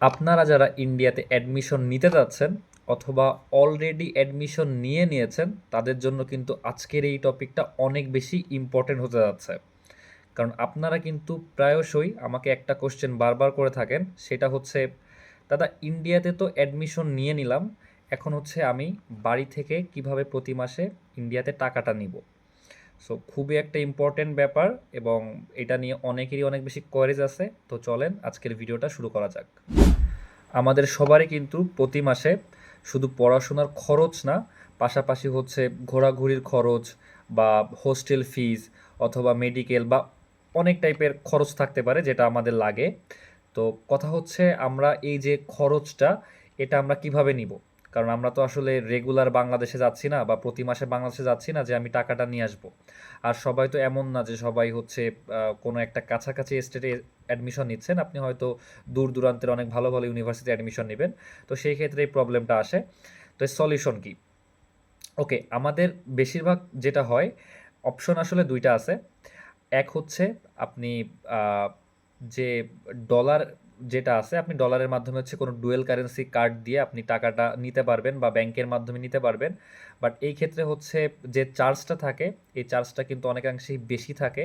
আপনারা যারা ইন্ডিয়াতে অ্যাডমিশন নিতে যাচ্ছেন অথবা অলরেডি অ্যাডমিশন নিয়ে নিয়েছেন তাদের জন্য কিন্তু আজকের এই টপিকটা অনেক বেশি ইম্পর্টেন্ট হতে যাচ্ছে। কারণ আপনারা কিন্তু প্রায়শই আমাকে একটা কোশ্চেন বারবার করে থাকেন, সেটা হচ্ছে, দাদা ইন্ডিয়াতে তো অ্যাডমিশন নিয়ে নিলাম, এখন হচ্ছে আমি বাড়ি থেকে কিভাবে প্রতি মাসে ইন্ডিয়াতে টাকাটা নিব। সো খুবই একটা ইম্পর্টেন্ট ব্যাপার এবং এটা নিয়ে অনেকেরই অনেক বেশি কোয়ারিজ আছে। তো চলেন আজকের ভিডিওটা শুরু করা যাক। আমাদের সবারই কিন্তু প্রতি মাসে শুধু পড়াশোনার খরচ না, পাশাপাশি হচ্ছে ঘোরাঘুরির খরচ বা হোস্টেল ফিজ অথবা মেডিকেল বা অনেক টাইপের খরচ থাকতে পারে যেটা আমাদের লাগে। তো কথা হচ্ছে আমরা এই যে খরচটা, এটা আমরা কিভাবে নিব? কারণ আমরা তো আসলে রেগুলার বাংলাদেশে যাচ্ছি না বা প্রতি মাসে বাংলাদেশে যাচ্ছি না যে আমি টাকাটা নিয়ে আসবো। আর সবাই তো এমন না যে সবাই হচ্ছে কোনো একটা কাছাকাছি স্টেটে অ্যাডমিশন নিচ্ছেন। আপনি হয়তো দূর দূরান্তের অনেক ভালো ভালো ইউনিভার্সিটি অ্যাডমিশন নেবেন। তো সেই ক্ষেত্রে এই প্রবলেমটা আসে। তো এর সলিউশন কি? ওকে, আমাদের বেশিরভাগ যেটা হয়, অপশন আসলে দুইটা আছে। এক হচ্ছে আপনি আহ, যে ডলার যেটা আছে, আপনি ডলারের মাধ্যমে হচ্ছে কোনো ডুয়েল কারেন্সি কার্ড দিয়ে আপনি টাকাটা নিতে পারবেন বা ব্যাংকের মাধ্যমে নিতে পারবেন। বাট এই ক্ষেত্রে হচ্ছে যে চার্জটা থাকে, এই চার্জটা কিন্তু অনেকাংশেই বেশি থাকে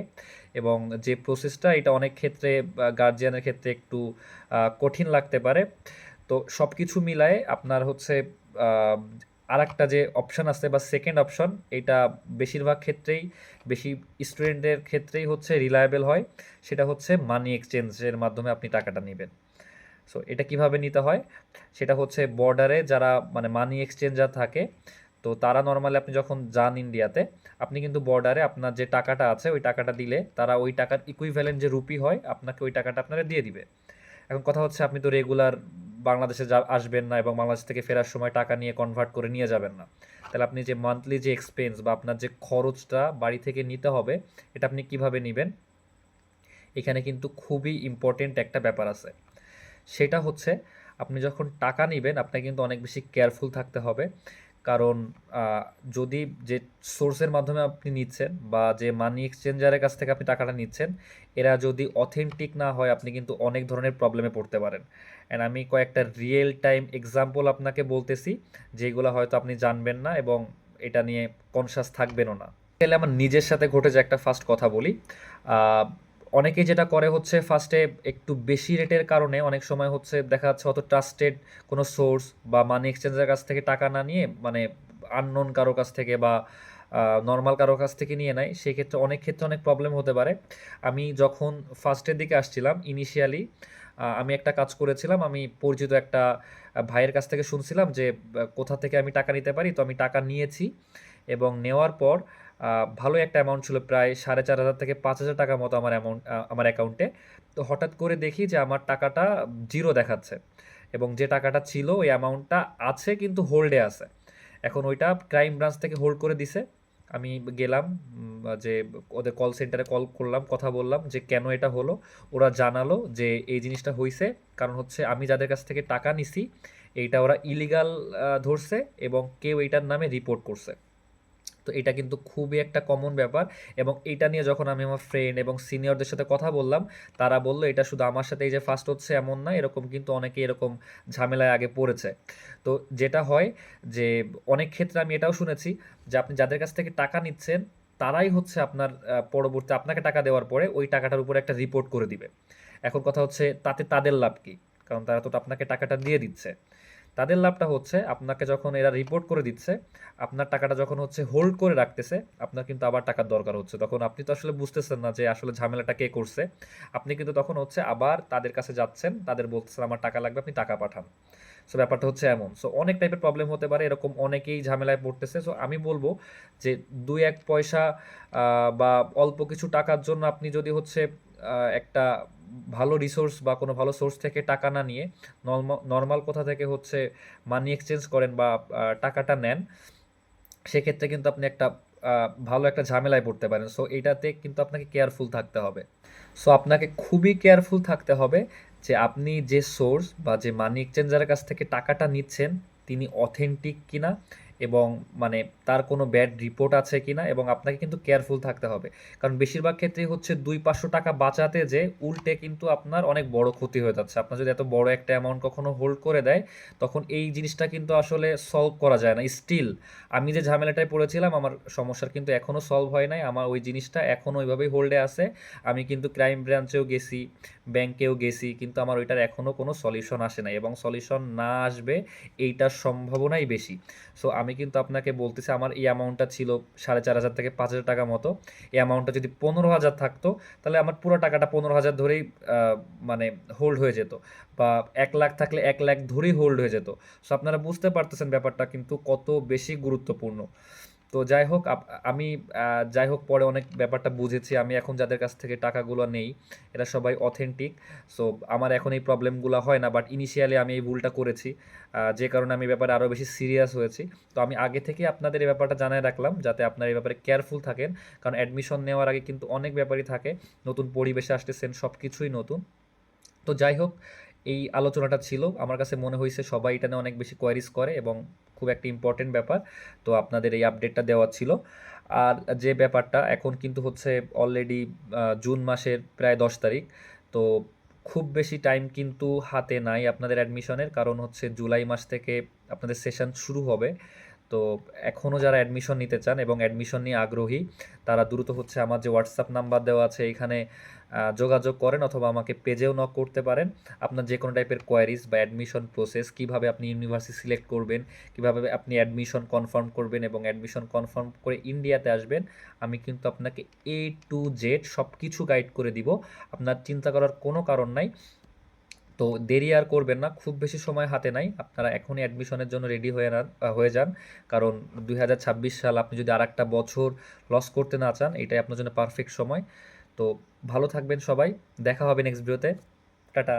এবং যে প্রসেসটা, এটা অনেক ক্ষেত্রে গার্জিয়ানের ক্ষেত্রে একটু কঠিন লাগতে পারে। তো সব কিছু মিলায়ে আপনার হচ্ছে আরেকটা যে অপশন আছে বা সেকেন্ড অপশন, এটা বেশিরভাগ ক্ষেত্রেই, বেশি স্টুডেন্টদের ক্ষেত্রেই হচ্ছে রিলায়েবল হয়। সেটা হচ্ছে মানি এক্সচেঞ্জের মাধ্যমে আপনি টাকাটা নেবেন। সো এটা কিভাবে নিতে হয়, সেটা হচ্ছে বর্ডারে যারা মানে মানি এক্সচেঞ্জার থাকে, তো তারা নর্মালি আপনি যখন যান ইন্ডিয়াতে, আপনি কিন্তু বর্ডারে আপনার যে টাকাটা আছে ওই টাকাটা দিলে তারা ওই টাকার ইকুইভ্যালেন্ট যে রুপি হয় আপনাকে ওই টাকাটা আপনারা দিয়ে দিবে। এখন কথা হচ্ছে আপনি তো রেগুলার বাংলাদেশে আসবেন না এবং বাংলাদেশ থেকে ফেরার সময় টাকা নিয়ে কনভার্ট করে নিয়ে যাবেন না। তাহলে আপনি যে মান্থলি যে এক্সপেন্স বা আপনার যে খরচটা বাড়ি থেকে নিতে হবে, এটা আপনি কিভাবে নেবেন? এখানে কিন্তু খুবই ইম্পর্টেন্ট একটা ব্যাপার আছে। সেটা হচ্ছে, আপনি যখন টাকা নেবেন আপনাকে কিন্তু অনেক বেশি কেয়ারফুল থাকতে হবে। কারণ আহ, যদি যে সোর্সের মাধ্যমে আপনি নিচ্ছেন বা যে মানি এক্সচেঞ্জারের কাছ থেকে আপনি টাকাটা নিচ্ছেন, এরা যদি অথেন্টিক না হয় আপনি কিন্তু অনেক ধরনের প্রবলেমে পড়তে পারেন। অ্যান্ড আমি কয়েকটা রিয়েল টাইম এক্সাম্পল আপনাকে বলতেছি, যেগুলো হয়তো আপনি জানবেন না এবং এটা নিয়ে কনসাস থাকবেনও না। তাহলে আমার নিজের সাথে ঘটেছে একটা ফার্স্ট কথা বলি। আহ, অনেকেই যেটা করে হচ্ছে ফার্স্টে একটু বেশি রেটের কারণে অনেক সময় হচ্ছে দেখা যাচ্ছে অত ট্রাস্টেড কোনো সোর্স বা মানি এক্সচেঞ্জের কাছ থেকে টাকা না নিয়ে মানে আননোন কারো কাছ থেকে বা নর্মাল কারো কাছ থেকে নিয়ে নেয়, সেক্ষেত্রে অনেক ক্ষেত্রে অনেক প্রবলেম হতে পারে। আমি যখন ফার্স্টের দিকে আসছিলাম ইনিশিয়ালি, আমি একটা কাজ করেছিলাম, আমি পরিচিত একটা ভাইয়ের কাছ থেকে শুনছিলাম যে কোথা থেকে আমি টাকা নিতে পারি। তো আমি টাকা নিয়েছি এবং নেওয়ার পর ভালো একটা অ্যামাউন্ট ছিল, প্রায় 4,500 থেকে 5,000 টাকার মতো আমার অ্যামাউন্ট আমার অ্যাকাউন্টে। তো হঠাৎ করে দেখি যে আমার টাকাটা জিরো দেখাচ্ছে এবং যে টাকাটা ছিল ওই অ্যামাউন্টটা আছে কিন্তু হোল্ডে আছে। এখন ওইটা ক্রাইম ব্রাঞ্চ থেকে হোল্ড করে দিছে। আমি গেলাম, যে ওদের কল সেন্টারে কল করলাম, কথা বললাম যে কেন এটা হলো। ওরা জানালো যে এই জিনিসটা হয়েছে কারণ হচ্ছে আমি যাদের কাছ থেকে টাকা নিছি এইটা ওরা ইলিগাল ধরছে এবং কেউ এইটার নামে রিপোর্ট করছে। তো এটা কিন্তু খুবই একটা কমন ব্যাপার এবং এটা নিয়ে যখন আমি আমার ফ্রেন্ড এবং সিনিয়রদের সাথে কথা বললাম, তারা বললো এটা শুধু আমার সাথে এই যে ফার্স্ট হচ্ছে এমন না, এরকম কিন্তু অনেকে এরকম ঝামেলায় আগে পড়েছে। তো যেটা হয় যে অনেক ক্ষেত্রে আমি এটাও শুনেছি যে আপনি যাদের কাছ থেকে টাকা নিচ্ছেন তারাই হচ্ছে আপনার পরবর্তী আপনাকে টাকা দেওয়ার পরে ওই টাকাটার উপরে একটা রিপোর্ট করে দিবে। এখন কথা হচ্ছে তাতে তাদের লাভ কি? কারণ তারা তো আপনাকে টাকাটা দিয়ে দিচ্ছে। তাদের লাভটা হচ্ছে আপনাকে যখন এরা রিপোর্ট করে দিচ্ছে, আপনার টাকাটা যখন হচ্ছে হোল্ড করে রাখতেছে, আপনার কিন্তু আবার টাকার দরকার হচ্ছে, তখন আপনি তো আসলে বুঝতেছেন না যে আসলে ঝামেলাটা কে করছে। আপনি কিন্তু তখন হচ্ছে আবার তাদের কাছে যাচ্ছেন, তাদের বলতেছেন আমার টাকা লাগবে, আপনি টাকা পাঠান। সো ব্যাপারটা হচ্ছে এমন। সো অনেক টাইপের প্রবলেম হতে পারে, এরকম অনেকেই ঝামেলায় পড়তেছে। সো আমি বলবো যে দুই এক পয়সা বা অল্প কিছু টাকার জন্য আপনি যদি হচ্ছে একটা ভালো রিসোর্স বা কোনো ভালো সোর্স থেকে টাকা না নিয়ে নর্মাল কোথা থেকে হচ্ছে মানি এক্সচেঞ্জ করেন বা টাকাটা নেন, সেক্ষেত্রে কিন্তু আপনি একটা ভালো একটা ঝামেলায় পড়তে পারেন। সো এইটাতে কিন্তু আপনাকে কেয়ারফুল থাকতে হবে। সো আপনাকে খুবই কেয়ারফুল থাকতে হবে যে আপনি যে সোর্স বা যে মানি এক্সচেঞ্জারের কাছ থেকে টাকাটা নিচ্ছেন তিনি অথেন্টিক কিনা এবং মানে তার কোনো ব্যাড রিপোর্ট আছে কিনা, এবং আপনাকে কিন্তু কেয়ারফুল থাকতে হবে। কারণ বেশিরভাগ ক্ষেত্রেই হচ্ছে 200-500 টাকা বাঁচাতে যে উল্টে কিন্তু আপনার অনেক বড় ক্ষতি হয়ে যাচ্ছে। আপনার যদি এত বড় একটা অ্যামাউন্ট কখনো হোল্ড করে দেয়, তখন এই জিনিসটা কিন্তু আসলে সলভ করা যায় না। স্টিল আমি যে ঝামেলাটায় পড়েছিলাম, আমার সমস্যার কিন্তু এখনও সলভ হয় নাই। আমার ওই জিনিসটা এখনও ওইভাবেই হোল্ডে আছে। আমি কিন্তু ক্রাইম ব্রাঞ্চেও গেছি, ব্যাংকেও গেছি, কিন্তু আমার ওইটার এখনও কোনো সলিউশন আসে নাই, এবং সলিউশন না আসবে এইটার সম্ভাবনাই বেশি। সো আমি কিন্তু আপনাকে বলতেছি, আমার এই অ্যামাউন্টটা ছিল 4,500 থেকে 5,000 টাকা মতো। এই অ্যামাউন্টটা যদি 15,000 থাকতো, তাহলে আমার পুরো টাকাটা 15,000 ধরেই মানে হোল্ড হয়ে যেত, বা 1,00,000 থাকলে 1,00,000 ধরেই হোল্ড হয়ে যেত। সো আপনারা বুঝতে পারতেছেন ব্যাপারটা কিন্তু কত বেশি গুরুত্বপূর্ণ। তো যাই হোক, আমি যাই হোক পরে অনেক ব্যাপারটা বুঝেছি। আমি এখন যাদের কাছ থেকে টাকাগুলো নেই, এরা সবাই অথেন্টিক। সো আমার এখন এই প্রবলেমগুলো হয় না, বাট ইনিশিয়ালি আমি এই ভুলটা করেছি, যে কারণে আমি এই ব্যাপারে আরও বেশি সিরিয়াস হয়েছি। তো আমি আগে থেকে আপনাদের এই ব্যাপারটা জানায় রাখলাম, যাতে আপনারা এই ব্যাপারে কেয়ারফুল থাকেন। কারণ অ্যাডমিশন নেওয়ার আগে কিন্তু অনেক ব্যাপারই থাকে, নতুন পরিবেশে আসতেছেন, সব কিছুই নতুন। তো যাই হোক, এই আলোচনাটা ছিল, আমার কাছে মনে হয়েছে সবাই এটা নিয়ে অনেক বেশি কোয়ারিজ করে এবং খুব একটা ইম্পর্টেন্ট ব্যাপার। তো আপনাদের এই আপডেটটা দেওয়া ছিল। আর যে ব্যাপারটা এখন কিন্তু হচ্ছে অলরেডি জুন মাসের প্রায় 10 তারিখ। তো খুব বেশি টাইম কিন্তু হাতে নাই আপনাদের অ্যাডমিশনের, কারণ হচ্ছে জুলাই মাস থেকে আপনাদের সেশন শুরু হবে। তো এখনও যারা অ্যাডমিশন নিতে চান এবং অ্যাডমিশন নিয়ে আগ্রহী, তারা দ্রুত হচ্ছে আমার যে হোয়াটসঅ্যাপ নাম্বার দেওয়া আছে এখানে যোগাযোগ করেন, অথবা আমাকে পেজেও নক করতে পারেন। আপনার যে কোনো টাইপের কোয়ারিজ বা অ্যাডমিশন প্রসেস, কিভাবে আপনি ইউনিভার্সিটি সিলেক্ট করবেন, কিভাবে আপনি অ্যাডমিশন কনফার্ম করবেন এবং অ্যাডমিশন কনফার্ম করে ইন্ডিয়াতে আসবেন, আমি কিন্তু আপনাকে A to Z সব কিছু গাইড করে দিব। আপনার চিন্তা করার কোনো কারণ নাই। তো দেরি আর করবেন না, খুব বেশি সময় হাতে নাই, আপনারা এখনই অ্যাডমিশনের জন্য রেডি হয়ে যান। কারণ 2026 সাল আপনি যদি আর একটা বছর লস করতে না চান, এটাই আপনার জন্য পারফেক্ট সময়। তো ভালো থাকবেন সবাই, দেখা হবে নেক্সট ভিডিওতে। টাটা।